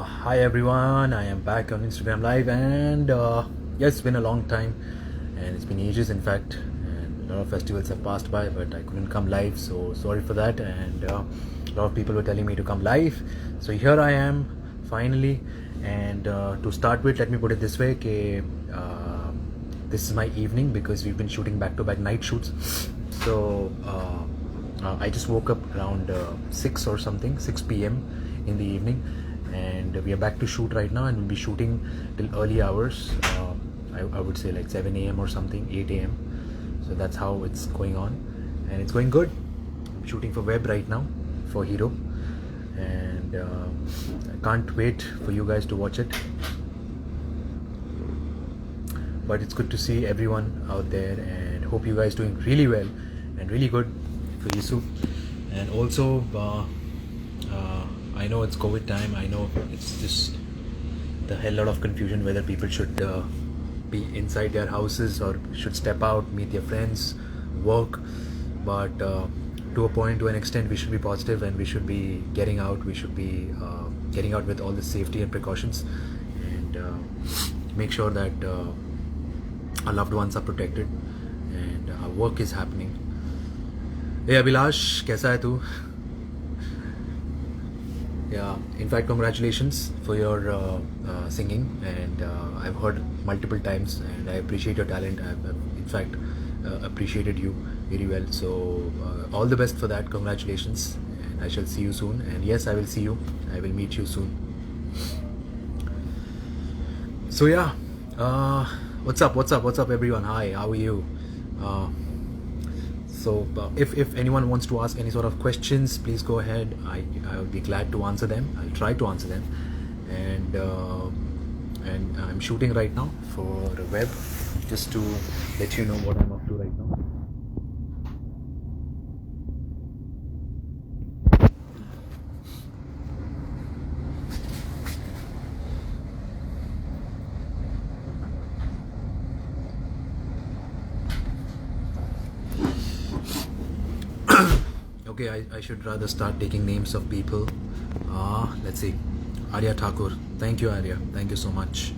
Hi everyone, I am back on Instagram Live and yes, it's been a long time and it's been ages in fact, and a lot of festivals have passed by but I couldn't come live, so sorry for that. And a lot of people were telling me to come live, so here I am finally. And to start with, let me put it this way, this is my evening because we've been shooting back-to-back night shoots. So I just woke up around 6 or something, 6 p.m. in the evening, and we are back to shoot right now, and we'll be shooting till early hours. I would say like 7 a.m. or something, 8 a.m. So that's how it's going on, and it's going good. I'm shooting for web right now for Hero, and I can't wait for you guys to watch it. But it's good to see everyone out there, and hope you guys doing really well and really good for Yisu. And also I know it's COVID time. I know it's just the hell lot of confusion whether people should be inside their houses or should step out, meet their friends, work. But to a point, to an extent, we should be positive and we should be getting out. We should be getting out with all the safety and precautions, and make sure that our loved ones are protected and our work is happening. Hey Abhilash, kaisa hai tu? Yeah, in fact, congratulations for your singing, and I've heard multiple times and I appreciate your talent. I've in fact appreciated you very well, so all the best for that. Congratulations, and I shall see you soon. And yes, I will see you, I will meet you soon. So yeah, what's up everyone? Hi, how are you? So if anyone wants to ask any sort of questions, please go ahead. I will be glad to answer them. I'll try to answer them. And I'm shooting right now for a web, just to let you know what I'm up to right now. Okay, I should rather start taking names of people. Let's see. Arya Thakur. Thank you, Arya. Thank you so much.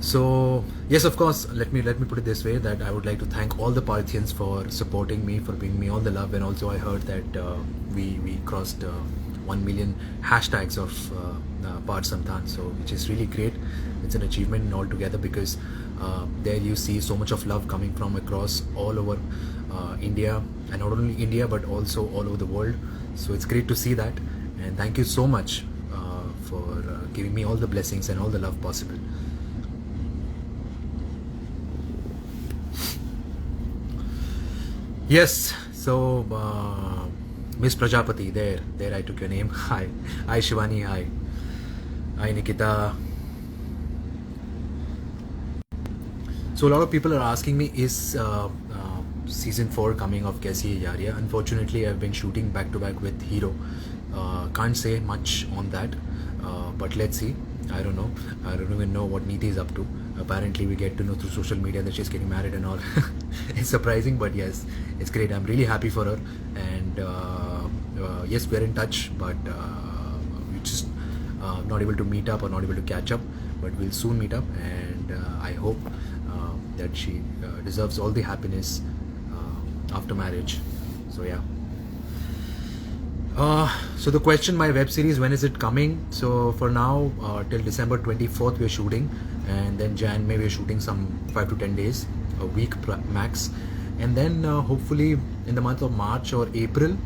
So yes, of course, let me put it this way, that I would like to thank all the Parthians for supporting me, for bringing me all the love. And also I heard that we crossed 1 million hashtags of Parth Samthaan, so which is really great. It's an achievement altogether, because there you see so much of love coming from across all over India, and not only India but also all over the world. So it's great to see that, and thank you so much for giving me all the blessings and all the love possible. Yes, so Miss Prajapati, there I took your name. Hi Shivani, hi Nikita. So a lot of people are asking me, is season 4 coming of Kaisi Hai Yaariyan? Unfortunately, I've been shooting back to back with Hero. Can't say much on that, but let's see. I don't know. I don't even know what Neeti is up to. Apparently we get to know through social media that she's getting married and all. It's surprising, but yes, it's great. I'm really happy for her, and yes, we're in touch, but we just not able to meet up or not able to catch up, but we'll soon meet up, and I hope that she deserves all the happiness after marriage. So yeah. So the question, my web series, when is it coming? So for now, till December 24th we're shooting, and then Jan May we're shooting some 5 to 10 days, a week max, and then hopefully in the month of March or April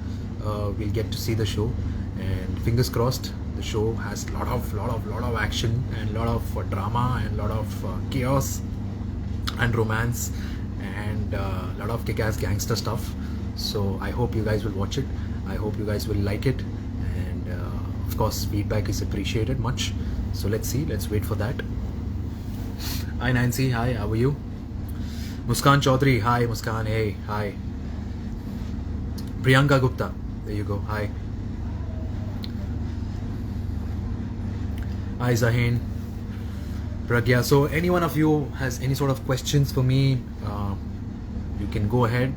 we'll get to see the show, and fingers crossed the show has lot of action and lot of drama and lot of chaos and romance and lot of kick-ass gangster stuff. So I hope you guys will watch it. I hope you guys will like it, and of course feedback is appreciated much. So let's see, let's wait for that. Hi Nancy, hi, how are you? Muskan Chaudhary, hi Muskan, hey, hi. Priyanka Gupta, there you go, hi. Hi Zahin, Pragya. So any one of you has any sort of questions for me, you can go ahead,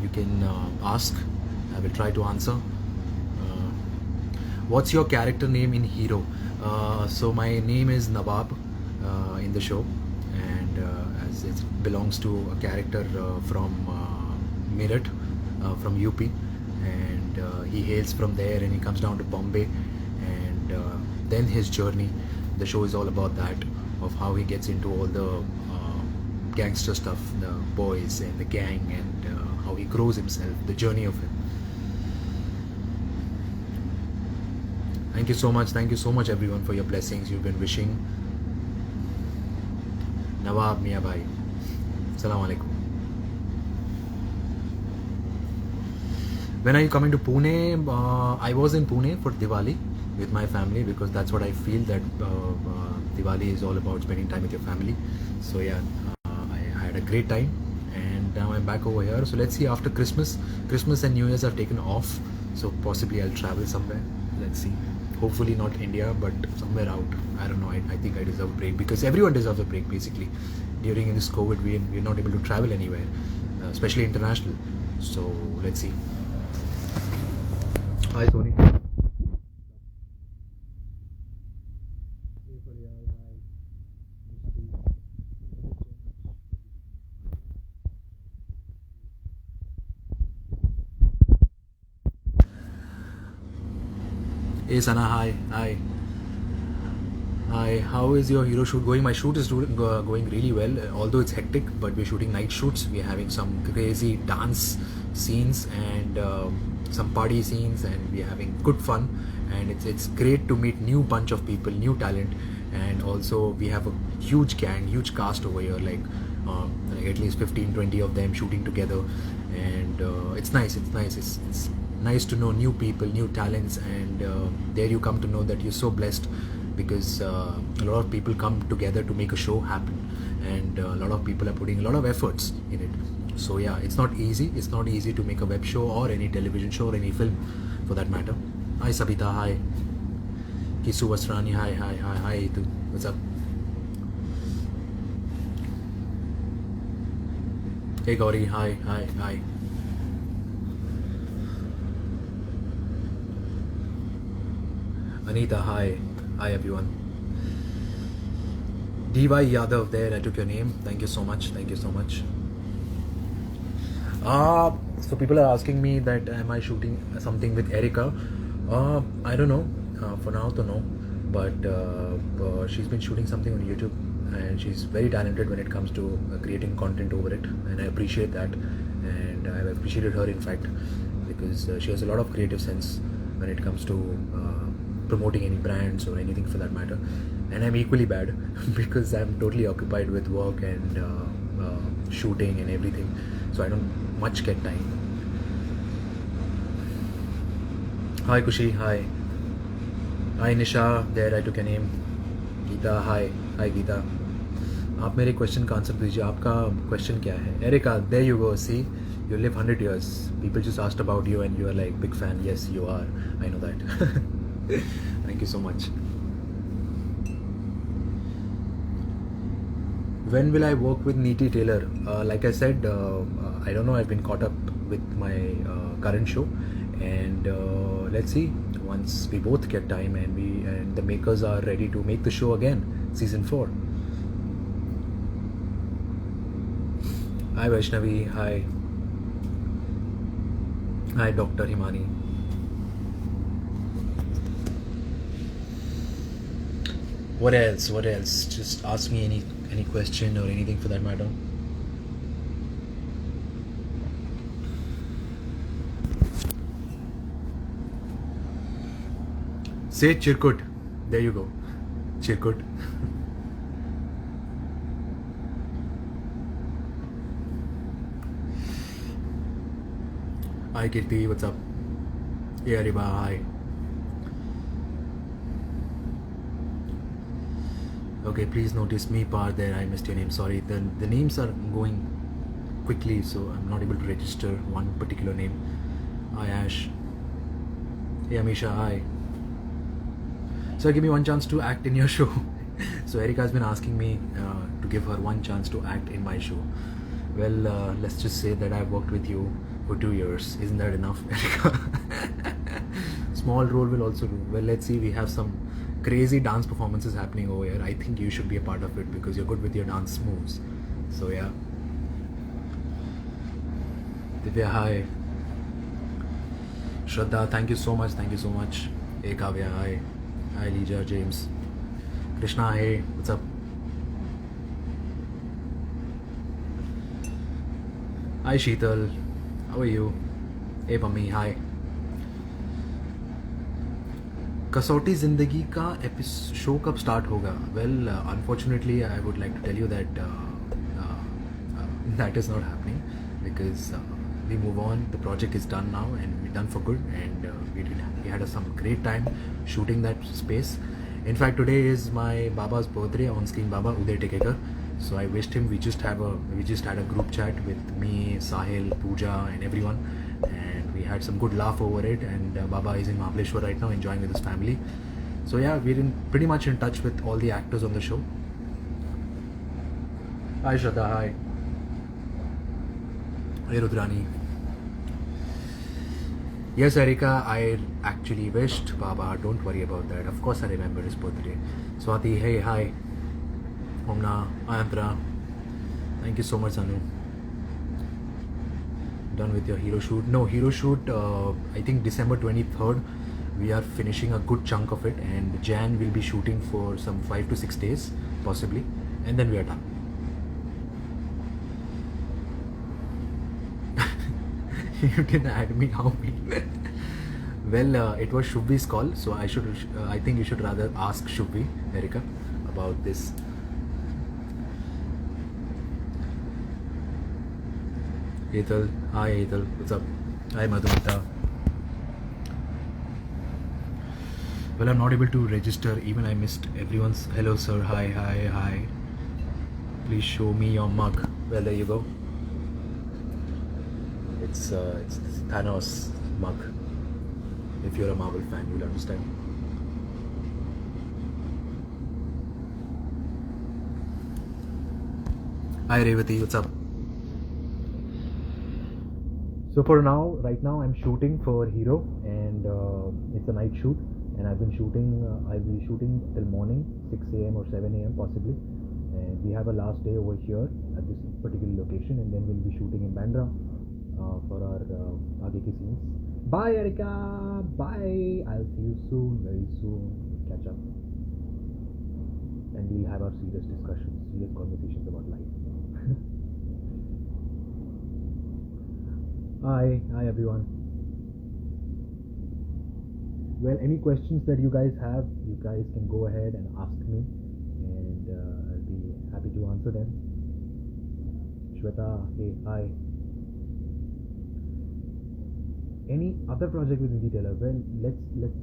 you can ask. I will try to answer. What's your character name in Hero? So my name is Nawab in the show, and as it belongs to a character from Meerut, from UP, and he hails from there, and he comes down to Bombay, and then his journey. The show is all about that, of how he gets into all the gangster stuff, the boys and the gang, and how he grows himself, the journey of him. Thank you so much everyone for your blessings you've been wishing. Nawab Mia Bhai, Assalamu alaikum. When are you coming to Pune? I was in Pune for Diwali with my family, because that's what I feel, that Diwali is all about spending time with your family. So yeah, I had a great time, and now I'm back over here. So let's see, after Christmas and New Year's have taken off, so possibly I'll travel somewhere. Let's see. Hopefully not India, but somewhere out. I don't know. I think I deserve a break, because everyone deserves a break basically. During this COVID, we're not able to travel anywhere, especially international. So let's see. Hi Tony. Hey Sana, hi. How is your hero shoot going? My shoot is going really well, although it's hectic, but we're shooting night shoots. We're having some crazy dance scenes and some party scenes, and we're having good fun, and it's great to meet new bunch of people, new talent, and also we have a huge gang, huge cast over here, like at least 15-20 of them shooting together, and it's nice. It's nice to know new people, new talents, and there you come to know that you're so blessed, because a lot of people come together to make a show happen, and a lot of people are putting a lot of efforts in it. So yeah, it's not easy to make a web show or any television show or any film for that matter. Hi Sabita, hi Kisu Wasrani, hi Itu. What's up? Hey Gauri, hi. Anita, hi everyone. DY Yadav, there I took your name. Thank you so much. So people are asking me that am I shooting something with Erica? I don't know. For now to know, but she's been shooting something on YouTube, and she's very talented when it comes to creating content over it, and I appreciate that, and I've appreciated her in fact, because she has a lot of creative sense when it comes to promoting any brands or anything for that matter. And I'm equally bad because I'm totally occupied with work and shooting and everything, so I don't much get time. Hi Kushi, hi Nisha, there I took a name. Geeta, hi Geeta. आप मेरे question का answer दीजिए. आपका question क्या है? Erica, there you go. See, you live 100 years. People just asked about you and you are like big fan. Yes, you are. I know that. Thank you so much. When will I work with Neeti Taylor? Like I said, I don't know. I've been caught up with my current show, and let's see. Once we both get time and the makers are ready to make the show again, season 4. Hi Vaishnavi, hi Dr. Himani. What else? Just ask me any question or anything for that matter. Say Chirkut. There you go. Chirkut. Hi Kirti, what's up? Yeah, Riba, hi. Okay, please notice me, Parth, there. I missed your name. Sorry. The names are going quickly, so I'm not able to register one particular name. Hi Ash. Hey Amisha, hi. So give me one chance to act in your show. So Erica has been asking me to give her one chance to act in my show. Well, let's just say that I've worked with you for 2 years. Isn't that enough, Erica? small role will also do. Well, let's see. We have some crazy dance performances happening over here. I think you should be a part of it because you're good with your dance moves. So yeah. Divya, hi. Shraddha, thank you so much. Thank you so much. Hey Kavya, hi. Hi Lija, James. Krishna, hey. What's up? Hi Sheetal. How are you? Hey Mummy, hi. कसौटी ज़िंदगी का show कब start होगा? Well unfortunately I would like to tell you that that is not happening because we move on. The project is done now and we're done for good, and we had some great time shooting that space. In fact, today is my Baba's birthday, on-screen Baba Uday Tekekar. So I wished him. We just had a group chat with me, Sahil, Pooja, and everyone, and we had some good laugh over it. And Baba is in Mahabaleshwar right now, enjoying with his family. So yeah, we're pretty much in touch with all the actors on the show. Hi Shraddha, hi. Hey Rudrani. Yes, Erika, I actually wished Baba. Don't worry about that. Of course I remember his birthday. Swati, hey, hi. Omna, Ayantara. Thank you so much, Anu. Done with your hero shoot? No, hero shoot, I think December 23rd. We are finishing a good chunk of it, and Jan will be shooting for some 5 to 6 days, possibly, and then we are done. You didn't add me, how me? Well, it was Shubhi's call, so I think you should rather ask Shubhi, Erika, about this. Ethel, hi Ethel, what's up? Hi Madhumita. Well, I'm not able to register, even I missed everyone's. Hello sir, hi, hi, hi. Please show me your mug. Well, there you go. It's Thanos mug. If you're a Marvel fan, you'll understand. Hi Revati, what's up? So for now, right now I'm shooting for Hero, and it's a night shoot, and I'll be shooting till morning, 6 a.m. or 7 a.m. possibly, and we have a last day over here at this particular location, and then we'll be shooting in Bandra for our aage ki scenes. Bye Erika, bye. I'll see you soon, very soon. We'll catch up, and we'll have our serious discussions, serious conversations about life. Hi everyone. Well, any questions that you guys have, you guys can go ahead and ask me, and I'll be happy to answer them. Shweta, hey, hi. Any other project with Indie Taylor? Well, let's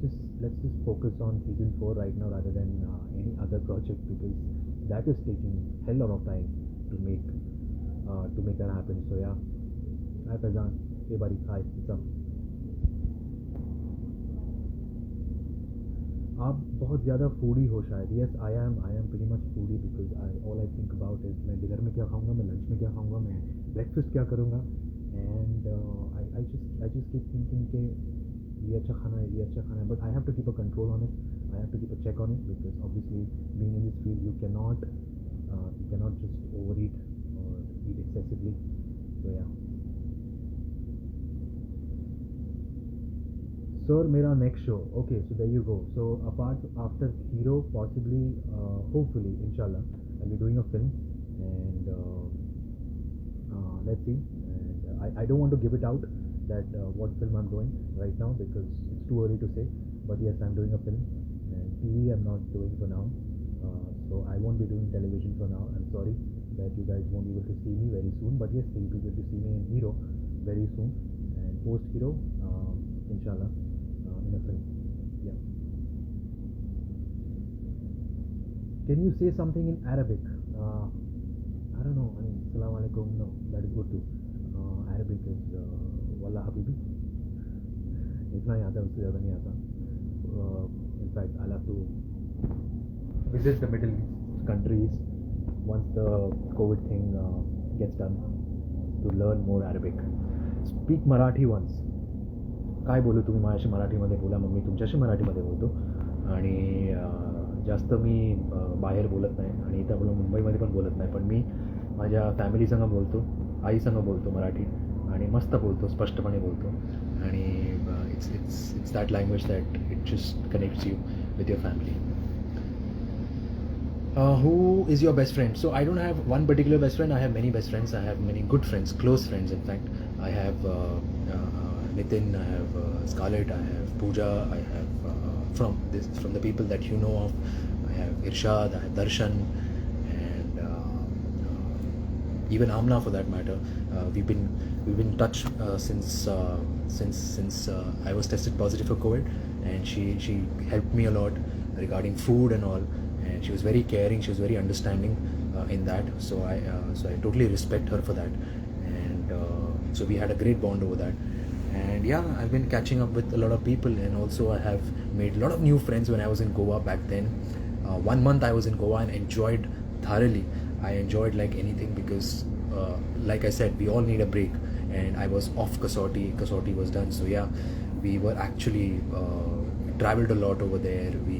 just focus on season 4 right now rather than any other project, because that is taking hell lot of time to make that happen. So yeah. Hi Fazan. Hey buddy. Hi. What's up? आप बहुत ज़्यादा foodie हो शायद. Yes, I am pretty much foodie because all I think about is मैं dinner में क्या खाऊंगा, मैं लंच में क्या खाऊंगा, मैं ब्रेकफास्ट क्या करूंगा, and I just keep thinking कि ये अच्छा खाना है, but I have to keep a control on it. I have to keep a check on it, because obviously being in this field you cannot just overeat or eat excessively. So yeah. Sir, मेरा next show. Okay, so there you go. So after Hero, possibly, hopefully, inshallah, I'll be doing a film, and let's see. And I don't want to give it out that what film I'm doing right now, because it's too early to say. But yes, I'm doing a film, and TV I'm not doing for now. So I won't be doing television for now. I'm sorry that you guys won't be able to see me very soon. But yes, you'll be able to see me in Hero very soon, and post Hero, inshallah. In a film. Yeah. Can you say something in Arabic? I don't know. I mean, Assalamu alaikum. No, that is good too. Arabic is Wallah Habibi. इतना ही आता है, उससे ज़्यादा नहीं आता. In fact, I'll have to visit the Middle East countries once the COVID thing gets done to learn more Arabic. Speak Marathi once. काय बोलू, तुम्ही माझ्याशी मराठीमध्ये बोला, मग मी तुमच्याशी मराठीमध्ये बोलतो. आणि जास्त मी बाहेर बोलत नाही आणि इथं आपलं मुंबईमध्ये पण बोलत नाही, पण मी माझ्या फॅमिलीसंग बोलतो, आईसंग बोलतो मराठी आणि मस्त बोलतो, स्पष्टपणे बोलतो. आणि it's that language that it just connects you with your family. Who is your best friend? So I don't have one particular best friend. I have many best friends. I have many good friends, close friends. In fact, I have Nitin. I have Scarlett. I have Pooja. I have from the people that you know of. I have Irshad. I have Darshan, and even Amna for that matter. We've been in touch since I was tested positive for COVID, and she helped me a lot regarding food and all. And she was very caring, she was very understanding in that, so I totally respect her for that. And so we had a great bond over that. And yeah, I've been catching up with a lot of people, and also I have made a lot of new friends when I was in Goa back then. 1 month I was in Goa and enjoyed thoroughly. I enjoyed like anything because like I said, we all need a break, and I was off Kasauti was done. So yeah, we were actually traveled a lot over there. We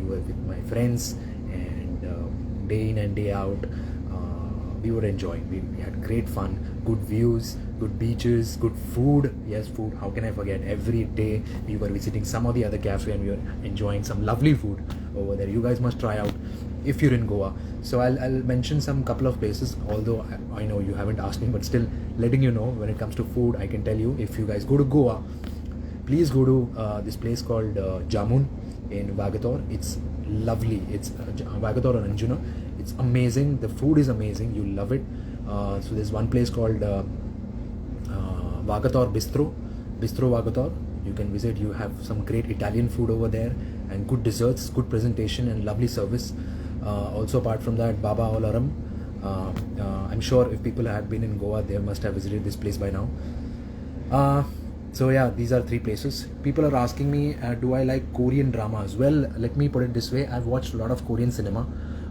were with my friends, and day in and day out we were enjoying. We had great fun, good views, good beaches, good food. Yes, food, how can I forget? Every day we were visiting some or the other cafe and we were enjoying some lovely food over there. You guys must try out if you're in Goa. So I'll mention some couple of places, although I know you haven't asked me, but still letting you know, when it comes to food, I can tell you, if you guys go to Goa, please go to this place called Jamun in Vagator. It's lovely. It's Vagator and Anjuna. It's amazing. The food is amazing. You'll love it. So there's one place called Vagator Bistro Vagator. You can visit. You have some great Italian food over there, and good desserts, good presentation, and lovely service. Also, apart from that, Baba Olaram. I'm sure if people have been in Goa, they must have visited this place by now. So yeah, these are 3 places. People are asking me, do I like Korean dramas? Well, let me put it this way. I've watched a lot of Korean cinema,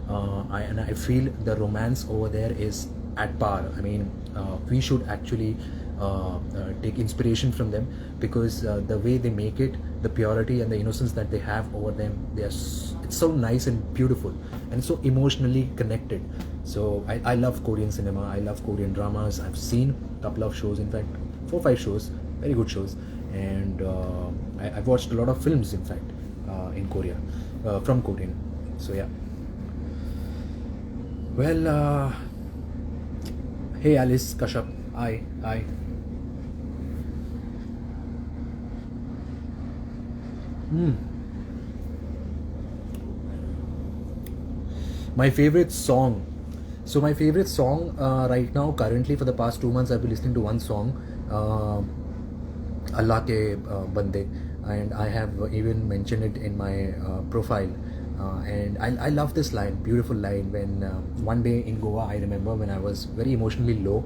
and I feel the romance over there is at par. I mean, we should actually take inspiration from them, because the way they make it, the purity and the innocence that they have over them, it's so nice and beautiful, and so emotionally connected. So I love Korean cinema. I love Korean dramas. I've seen a couple of shows, in fact 4-5 shows, very good shows. And I've watched a lot of films, in fact, in Korea, from Korean. So yeah. Well, hey Alice Kashyap, hi. My favorite song. So my favorite song right now, currently, for the past 2 months, I've been listening to one song, Allah ke Bande, and I have even mentioned it in my profile. And I love this line, beautiful line. When one day in Goa, I remember when I was very emotionally low,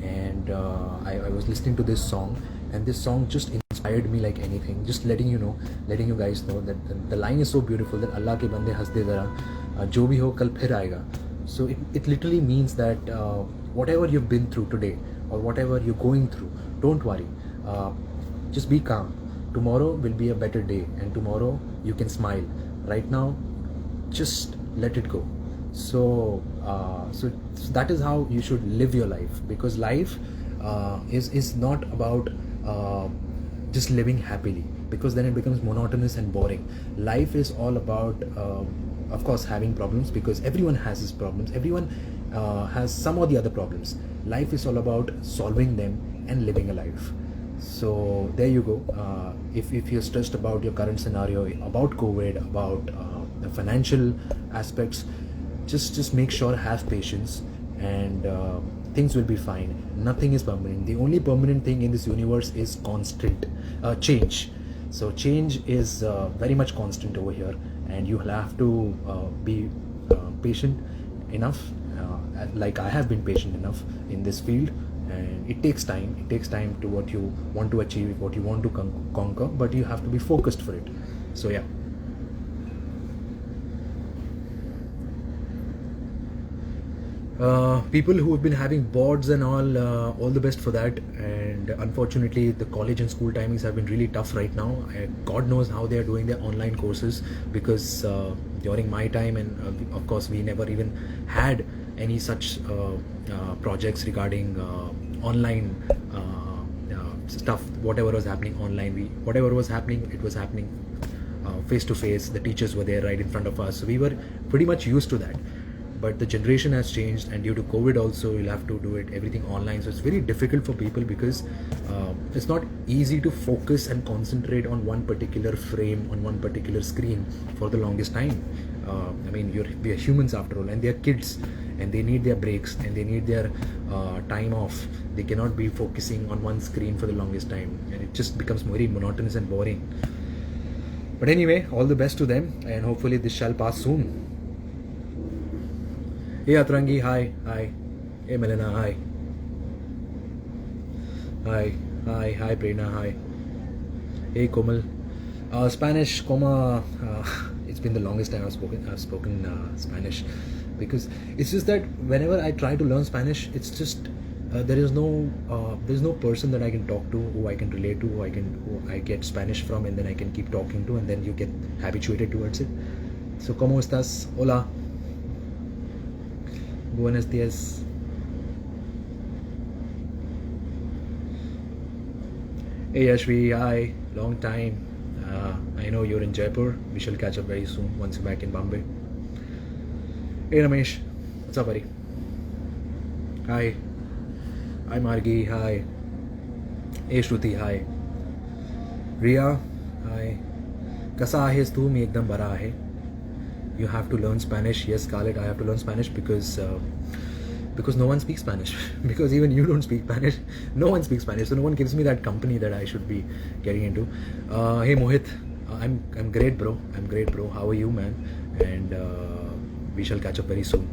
and I was listening to this song, and this song just inspired me like anything. Just letting you guys know that the line is so beautiful, that Allah ke bande has de zara, jo bhi ho kal phir aayega. So it literally means that whatever you've been through today, or whatever you're going through, don't worry. Just be calm. Tomorrow will be a better day, and tomorrow you can smile. Right now, just let it go. So that is how you should live your life, because life is not about just living happily, because then it becomes monotonous and boring. Life is all about of course having problems, because everyone has his problems. Everyone has some or the other problems. Life is all about solving them and living a life. So there you go. If you're stressed about your current scenario, about COVID, about the financial aspects, just make sure, have patience, and things will be fine. Nothing is permanent. The only permanent thing in this universe is constant change. So change is very much constant over here, and you will have to be patient enough, like I have been patient enough in this field. And it takes time to what you want to achieve, what you want to conquer, but you have to be focused for it. So yeah. People who have been having boards and all the best for that. And unfortunately, the college and school timings have been really tough right now. God knows how they are doing their online courses, because during my time, and of course, we never even had any such projects regarding online stuff. Whatever was happening online, whatever was happening, it was happening face to face. The teachers were there right in front of us, so we were pretty much used to that. But the generation has changed, and due to COVID also, you'll have to do it everything online. So it's very difficult for people, because it's not easy to focus and concentrate on one particular frame, on one particular screen for the longest time. I mean, we are humans after all, and they are kids, and they need their breaks, and they need their time off. They cannot be focusing on one screen for the longest time, and it just becomes very monotonous and boring. But anyway, all the best to them, and hopefully this shall pass soon. Hey Atrangi, hi. Hey Melena, hi. Hi Prerna, hi. Hey Komal. Spanish, it's been the longest time I've spoken Spanish, because it's just that whenever I try to learn Spanish, it's just there's no person that I can talk to, who I can relate to, who I get Spanish from, and then I can keep talking to, and then you get habituated towards it. So, ¿cómo estás? Hola. Buenos días. Hey Ashvi, hi. Long time. I know you're in Jaipur. We shall catch up very soon once you're back in Bombay. Hey Ramesh, what's up, buddy? Hi. Hi Margi, hi. Hey Shruti, hi. Ria, hi. Kasa आहेस तू? मी एकदम बरा आहे. You have to learn Spanish. Yes, Scarlett, I have to learn Spanish because no one speaks Spanish. Because even you don't speak Spanish. No one speaks Spanish, so no one gives me that company that I should be getting into. Hey Mohit, I'm great, bro. I'm great, bro. How are you, man? And we shall catch up very soon.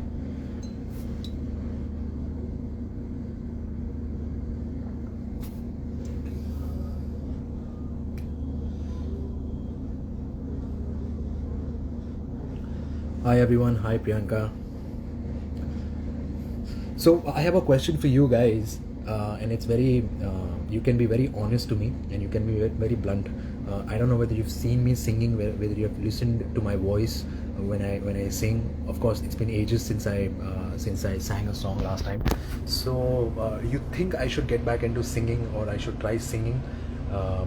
Hi everyone, hi Priyanka. So I have a question for you guys, and it's very, you can be very honest to me, and you can be very blunt. I don't know whether you've seen me singing, whether you have listened to my voice when I sing. Of course, it's been ages since I sang a song last time. So you think I should get back into singing, or I should try singing?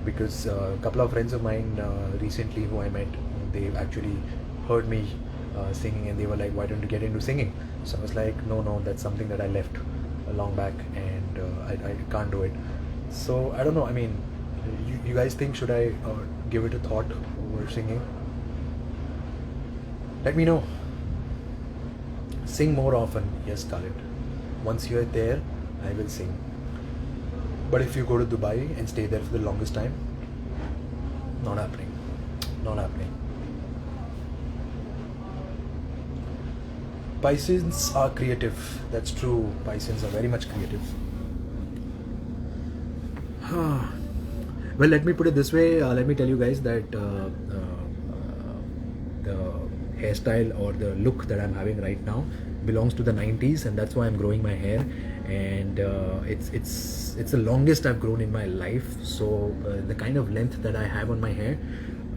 Because a couple of friends of mine recently who I met, they've actually heard me singing, and they were like, why don't you get into singing? So I was like, no, that's something that I left a long back, and I can't do it. So I don't know, I mean, you guys think, should I give it a thought over singing? Let me know. Sing more often. Yes, Scarlett. Once you're there, I will sing. But if you go to Dubai and stay there for the longest time, not happening. Not happening. Pisceans are creative. That's true. Pisceans are very much creative. Well, let me put it this way. Let me tell you guys that the hairstyle or the look that I'm having right now belongs to the 90s, and that's why I'm growing my hair. And it's the longest I've grown in my life. So the kind of length that I have on my hair,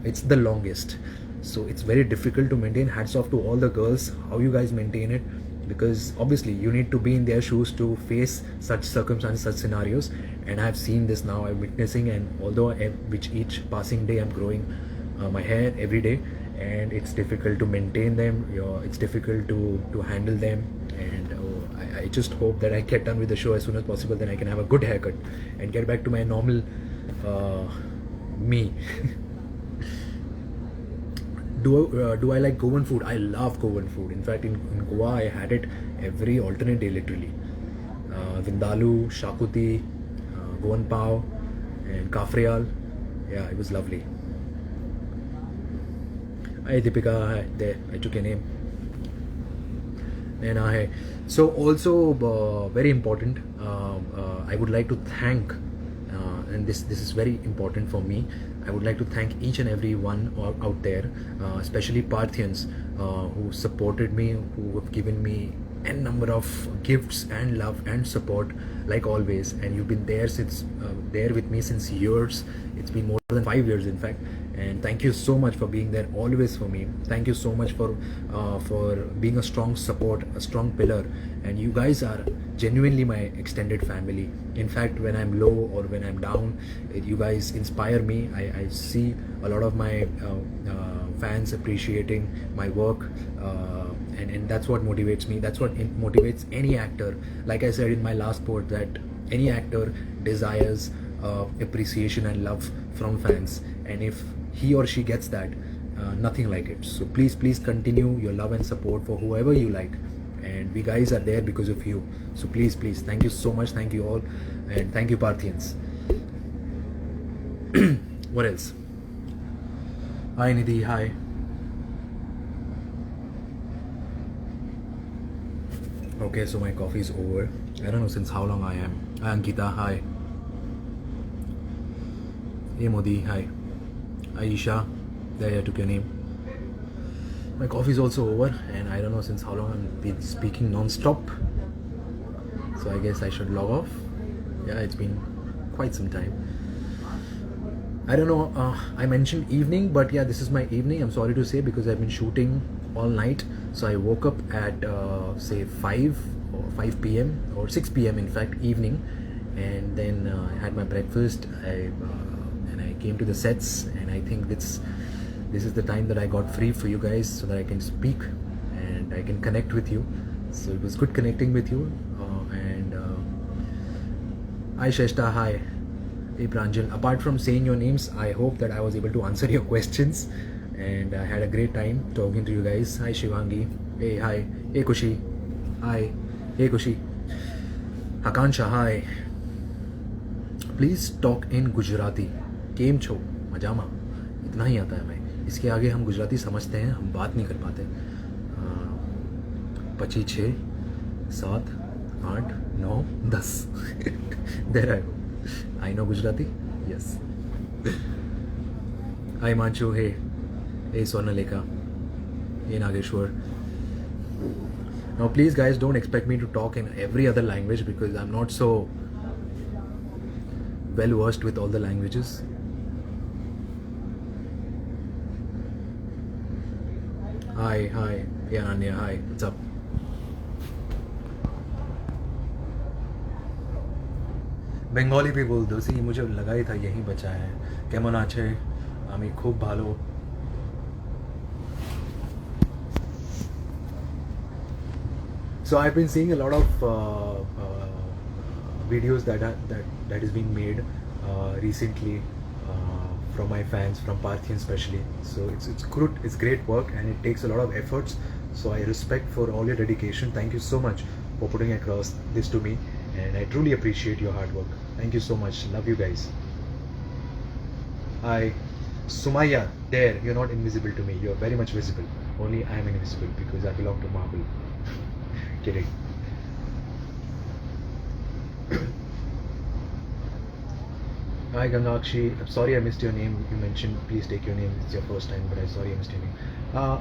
it's the longest. So it's very difficult to maintain. Hats off to all the girls, how you guys maintain it, because obviously you need to be in their shoes to face such circumstances, such scenarios. And I've seen this now, I'm witnessing, and although which each passing day I'm growing my hair every day, and it's difficult to maintain them, it's difficult to handle them. And I just hope that I get done with the show as soon as possible, then I can have a good haircut and get back to my normal me. Do I like Goan food? I love Goan food. In fact, in Goa, I had it every alternate day, literally. Vindaloo, Shakuti, Goan Pav, and Kafrial. Yeah, it was lovely. Hi Deepika, hi, there, I took your name. Naina, hey. So also very important, I would like to thank, and this is very important for me, I would like to thank each and every one out there, especially Parthians who supported me, who have given me n number of gifts and love and support like always, and you've been there since there with me since years. It's been more than 5 years in fact, and thank you so much for being there always for me. Thank you so much for being a strong support, a strong pillar, and you guys are genuinely my extended family. In fact, when I'm low or when I'm down, you guys inspire me. I see a lot of my fans appreciating my work, and that's what motivates me. That's what motivates any actor. Like I said in my last post, that any actor desires appreciation and love from fans, and if he or she gets that, nothing like it. So please continue your love and support for whoever you like, and we guys are there because of you. So please, thank you so much. Thank you all, and thank you Parthians. What else? Hi Nidhi, hi. Okay, so my coffee is over. I don't know since how long I am. Hi Ankita, hi. Hey Modi, hi. Aisha, there I took your name. My coffee is also over, and I don't know since how long I've been speaking non-stop. So I guess I should log off. Yeah, it's been quite some time. I don't know, I mentioned evening, but yeah, this is my evening. I'm sorry to say, because I've been shooting all night. So I woke up at say 5 p.m. or 6 p.m. in fact, evening, and then I had my breakfast. And I came to the sets, and I think this is the time that I got free for you guys, so that I can speak and I can connect with you. So it was good connecting with you. Hi Sheshta, hi. Hey Pranjal, apart from saying your names, I hope that I was able to answer your questions, and I had a great time talking to you guys. Hi Shivangi, hey, hi. Hey Kushi, hi. Hey Kushi. Akansha, hi. Please talk in Gujarati. केम छो, मजामा, इतना ही आता है भाई. इसके आगे हम गुजराती समझते हैं, हम बात नहीं कर पाते. 25, 6, 7, 8, 9, 10. There I go. I know Gujarati? Yes. Hi Manchu, hey. Hey Swarnaleka. Hey Nageshwar. Now please guys, don't expect me to talk in every other language, because I'm not so well versed with all the languages. Hi. Hey Ananya, hi. What's up? Bengali भी बोल दो सी, मुझे लगा ही था यही बचा है. केमन आछे? आमी खूब भालो. So I've been seeing a lot of videos that is being made recently from my fans, from Parthian especially. So it's good, it's great work, and it takes a lot of efforts. So I respect for all your dedication. Thank you so much for putting across this to me, and I truly appreciate your hard work. Thank you so much. Love you guys. Hi Sumaya, there, you're not invisible to me, you're very much visible. Only I am invisible because I belong to marble. Kidding. Hi Gangakshi, I'm sorry I missed your name. You mentioned please take your name, it's your first time, but I'm sorry I missed your name.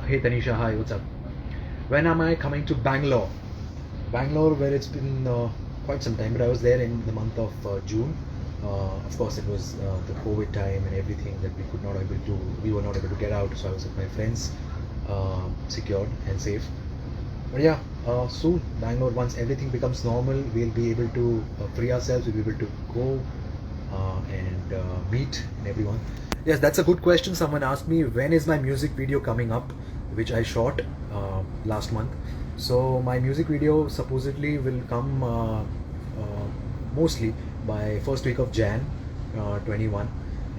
Hey Tanisha, hi, what's up? When am I coming to Bangalore? Bangalore, where it's been quite some time, but I was there in the month of June. Of course it was the COVID time and everything, that we were not able to get out, so I was with my friends, secured and safe. But yeah, soon Bangalore, once everything becomes normal, we'll be able to free ourselves, we'll be able to go and meet everyone. Yes, that's a good question. Someone asked me when is my music video coming up, which I shot last month. So my music video supposedly will come mostly by first week of Jan 21,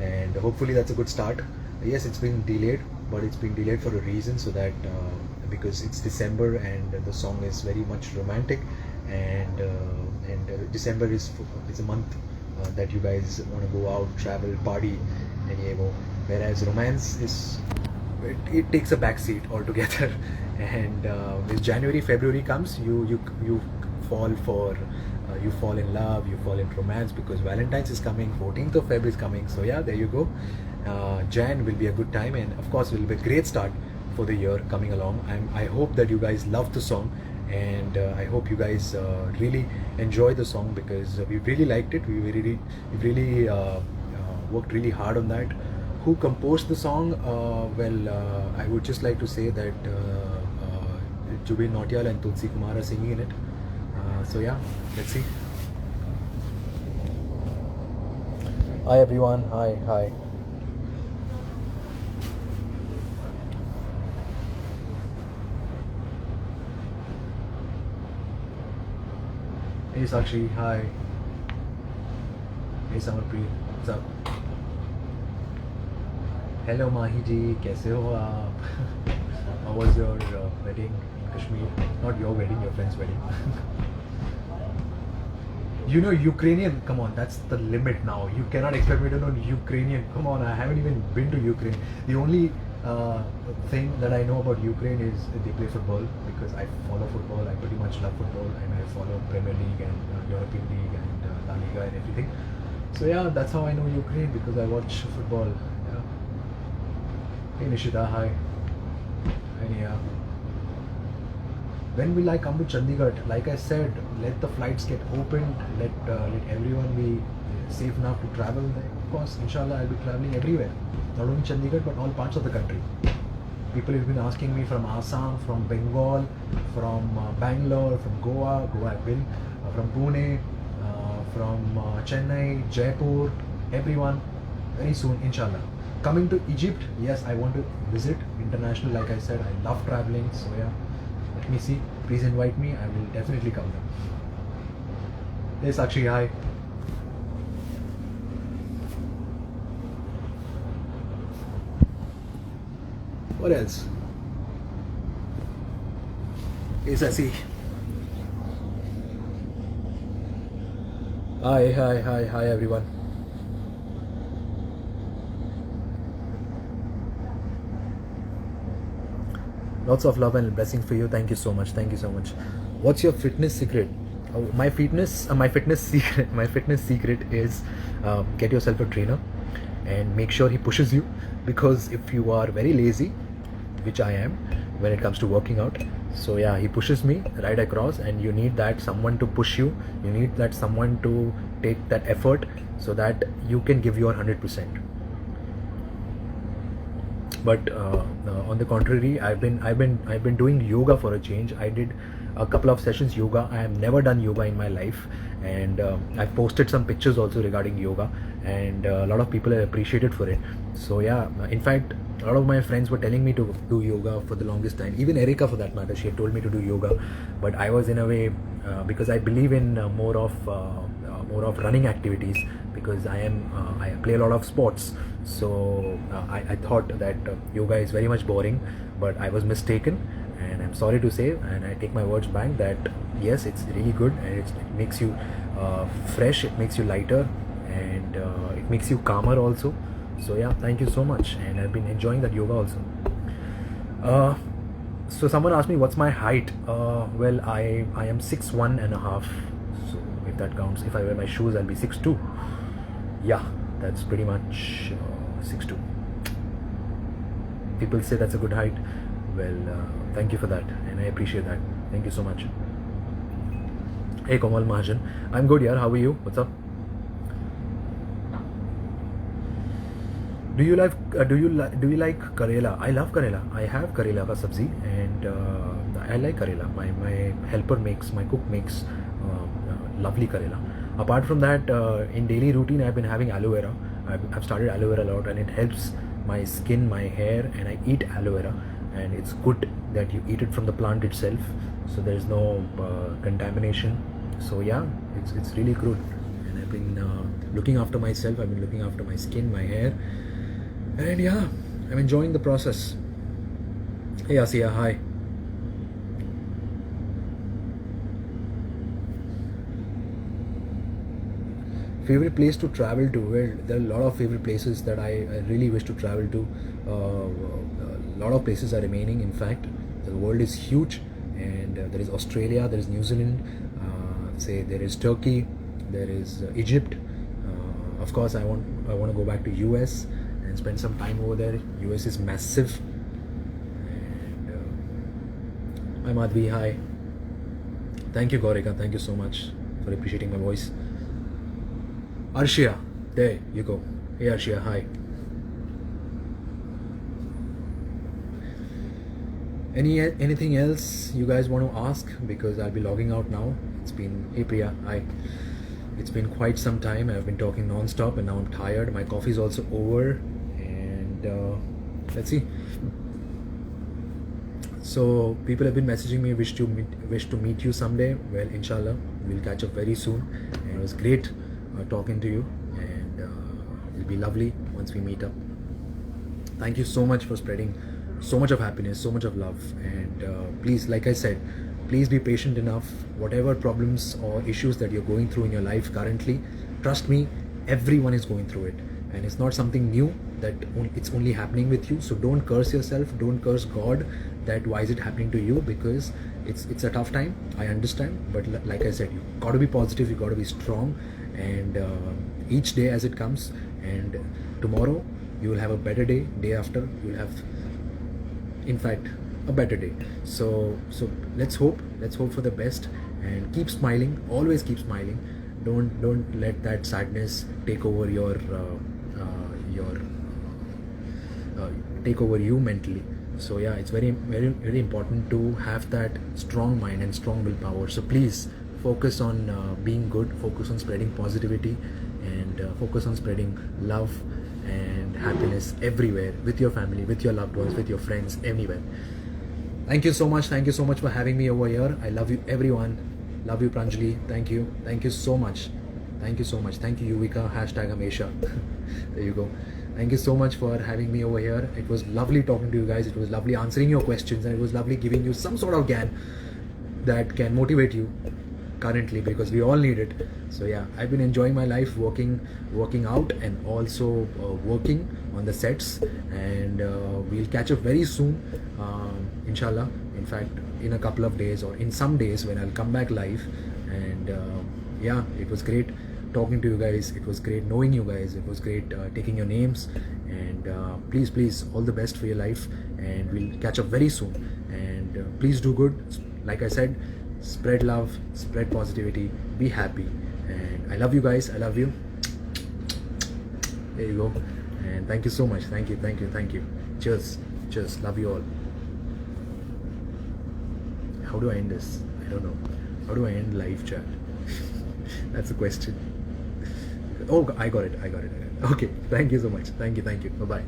and hopefully that's a good start. Yes, it's been delayed, but it's been delayed for a reason, so that because it's December and the song is very much romantic, and December is a month that you guys want to go out, travel, party, and whereas romance is it takes a backseat altogether. And when January, February comes, you fall in love, you fall in romance, because Valentine's is coming, 14th of February is coming. So yeah, there you go. Jan will be a good time, and of course will be a great start for the year coming along. I hope that you guys love the song, and I hope you guys really enjoy the song, because we really liked it. We really worked really hard on that. Who composed the song? I would just like to say that Jubin Nautiyal and Tulsi Kumar are singing in it. So yeah, let's see. Hi everyone. Hi. Hey Sakshi. Hi. Hey Samarpreet. What's up? Hello Mahi ji. कैसे हो आप? How was your wedding in Kashmir? Not your wedding, your friend's wedding. You know Ukrainian, come on, that's the limit now. You cannot expect me to know Ukrainian. Come on, I haven't even been to Ukraine. The only thing that I know about Ukraine is they play football, because I follow football. I pretty much love football, and I follow Premier League and European League and La Liga and everything. So yeah, that's how I know Ukraine, because I watch football. Yeah. Hey Nishita, hi. And yeah. When will I come to Chandigarh? Like I said, let the flights get opened, let everyone be safe enough to travel. Of course, inshallah, I'll be traveling everywhere. Not only Chandigarh, but all parts of the country. People have been asking me from Assam, from Bengal, from Bangalore, from Goa I've been, from Pune, from Chennai, Jaipur, everyone, very soon, inshallah. Coming to Egypt, yes, I want to visit international. Like I said, I love traveling, so yeah. Let me see. Please invite me. I will definitely come down. Hey Sakshi, hi. What else? Hey Sasi. Hi everyone. Lots of love and blessings for you. Thank you so much. What's your fitness secret? My fitness secret is get yourself a trainer and make sure he pushes you, because if you are very lazy, which I am when it comes to working out, so yeah, he pushes me right across, and you need that someone to push you. You need that someone to take that effort so that you can give your 100%. But on the contrary, I've been doing yoga for a change. I did a couple of sessions yoga. I have never done yoga in my life, and I've posted some pictures also regarding yoga, and a lot of people have appreciated for it. So yeah, in fact, a lot of my friends were telling me to do yoga for the longest time. Even Erika, for that matter, she had told me to do yoga, but I was in a way because I believe in more of running activities, because I play a lot of sports. So I thought that yoga is very much boring, but I was mistaken, and I'm sorry to say, and I take my words back, that yes, it's really good, and it makes you fresh, it makes you lighter, and it makes you calmer also. So yeah, thank you so much, and I've been enjoying that yoga also. So someone asked me what's my height. Well, I am 6'1.5", so if that counts. If I wear my shoes, I'll be 6'2". Yeah, that's pretty much 6'2". People say that's a good height. Well, thank you for that, and I appreciate that. Thank you so much. Hey Komal Mahajan, I'm good yaar. How are you? What's up? Do you like Karela? I love Karela. I have Karela ka sabzi, and I like Karela. My cook makes lovely Karela. Apart from that, in daily routine, I've been having aloe vera. I've started aloe vera a lot, and it helps my skin, my hair, and I eat aloe vera, and it's good that you eat it from the plant itself, so there's no contamination. So yeah, it's really good, and I've been looking after myself. I've been looking after my skin, my hair, and yeah, I'm enjoying the process. Hey Asiya, hi. Favorite place to travel to? Well, there are a lot of favorite places that I really wish to travel to. A lot of places are remaining. In fact, the world is huge, and there is Australia, there is New Zealand, there is Turkey, there is Egypt. Of course, I want to go back to US and spend some time over there. US is massive. And hi Madhvi, hi. Thank you, Gorika. Thank you so much for appreciating my voice. Arshia, there you go. Hey Arshia, hi. Anything else you guys want to ask? Because I'll be logging out now. It's been, hey Priya, hi. It's been quite some time. I've been talking non-stop and now I'm tired. My coffee's also over, and let's see. So people have been messaging me, wish to meet you someday. Well, inshallah, we'll catch up very soon. And it was great talking to you, and it'll be lovely once we meet up. Thank you so much for spreading so much of happiness, so much of love, and please, like I said, please be patient enough. Whatever problems or issues that you're going through in your life currently, trust me, everyone is going through it, and it's not something new that it's only happening with you. So don't curse yourself, don't curse God that why is it happening to you, because it's a tough time. I understand, but like I said, you got to be positive, you got to be strong, and each day as it comes, and tomorrow you will have a better day, day after you'll have, in fact, a better day. So let's hope for the best, and keep smiling, always keep smiling. Don't let that sadness take over your take over you mentally. So yeah, it's very important to have that strong mind and strong willpower. So please focus on being good, focus on spreading positivity, and focus on spreading love and happiness everywhere, with your family, with your loved ones, with your friends, anywhere. Thank you so much for having me over here. I love you everyone. Love you, Pranjali. Thank you so much. Thank you, Yuvika, #Hamesha. There you go. Thank you so much for having me over here. It was lovely talking to you guys. It was lovely answering your questions, and it was lovely giving you some sort of gyan that can motivate you currently, because we all need it. So yeah, I've been enjoying my life, working out, and also working on the sets, and we'll catch up very soon, inshallah. In fact, in a couple of days, or in some days when I'll come back live. And yeah, it was great talking to you guys. It was great knowing you guys. It was great taking your names, and please, all the best for your life, and we'll catch up very soon. And please do good. Like I said, spread love, spread positivity, be happy, and I love you guys. I love you. There you go. And thank you so much. Thank you. Cheers. Love you all. How do I end this? I don't know. How do I end live chat? That's the question. Oh, I got it. Okay. Thank you so much. Thank you. Bye-bye.